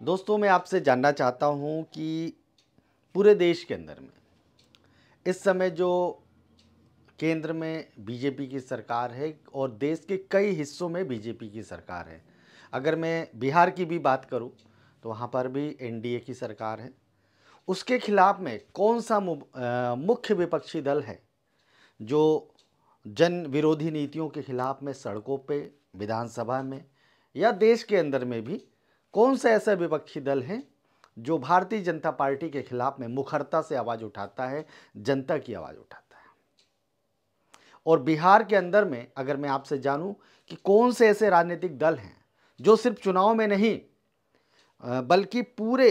दोस्तों, मैं आपसे जानना चाहता हूं कि पूरे देश के अंदर में इस समय जो केंद्र में बीजेपी की सरकार है और देश के कई हिस्सों में बीजेपी की सरकार है। अगर मैं बिहार की भी बात करूं तो वहां पर भी एनडीए की सरकार है। उसके खिलाफ में कौन सा मुख्य विपक्षी दल है जो जन विरोधी नीतियों के खिलाफ में सड़कों पे, विधानसभा में या देश के अंदर में भी कौन सा ऐसा विपक्षी दल है जो भारतीय जनता पार्टी के खिलाफ में मुखरता से आवाज़ उठाता है, जनता की आवाज़ उठाता है। और बिहार के अंदर में अगर मैं आपसे जानूं कि कौन से ऐसे राजनीतिक दल हैं जो सिर्फ चुनाव में नहीं बल्कि पूरे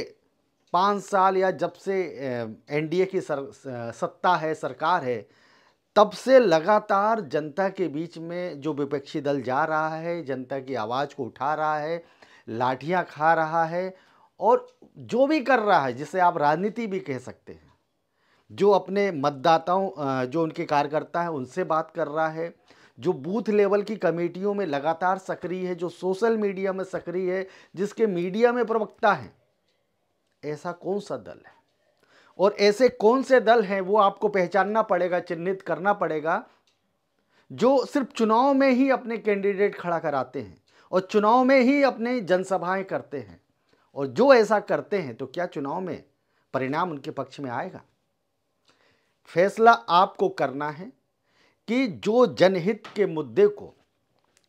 5 साल या जब से एनडीए की सत्ता है, सरकार है, तब से लगातार जनता के बीच में जो विपक्षी दल जा रहा है, जनता की आवाज़ को उठा रहा है, लाठियां खा रहा है और जो भी कर रहा है, जिसे आप राजनीति भी कह सकते हैं, जो अपने मतदाताओं जो उनके कार्यकर्ता हैं उनसे बात कर रहा है, जो बूथ लेवल की कमेटियों में लगातार सक्रिय है, जो सोशल मीडिया में सक्रिय है, जिसके मीडिया में प्रवक्ता हैं, ऐसा कौन सा दल है? और ऐसे कौन से दल हैं वो आपको पहचानना पड़ेगा, चिन्हित करना पड़ेगा, जो सिर्फ चुनाव में ही अपने कैंडिडेट खड़ा कराते हैं और चुनाव में ही अपने जनसभाएं करते हैं। और जो ऐसा करते हैं तो क्या चुनाव में परिणाम उनके पक्ष में आएगा? फैसला आपको करना है कि जो जनहित के मुद्दे को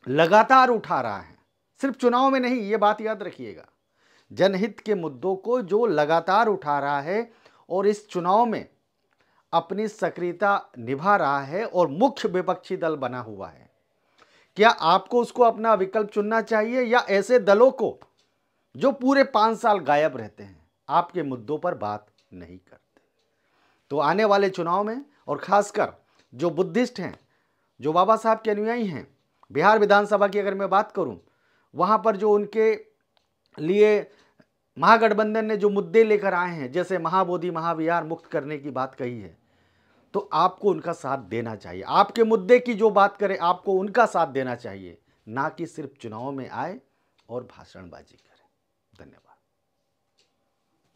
लगातार उठा रहा है, सिर्फ चुनाव में नहीं, ये बात याद रखिएगा, जनहित के मुद्दों को जो लगातार उठा रहा है और इस चुनाव में अपनी सक्रियता निभा रहा है और मुख्य विपक्षी दल बना हुआ है, क्या आपको उसको अपना विकल्प चुनना चाहिए या ऐसे दलों को जो पूरे 5 साल गायब रहते हैं, आपके मुद्दों पर बात नहीं करते? तो आने वाले चुनाव में, और खासकर जो बुद्धिस्ट हैं, जो बाबा साहब के अनुयायी हैं, बिहार विधानसभा की अगर मैं बात करूं, वहां पर जो उनके लिए महागठबंधन ने जो मुद्दे लेकर आए हैं, जैसे महाबोधि महाविहार मुक्त करने की बात कही है, तो आपको उनका साथ देना चाहिए। आपके मुद्दे की जो बात करें, आपको उनका साथ देना चाहिए, ना कि सिर्फ चुनाव में आए और भाषणबाजी करें। धन्यवाद।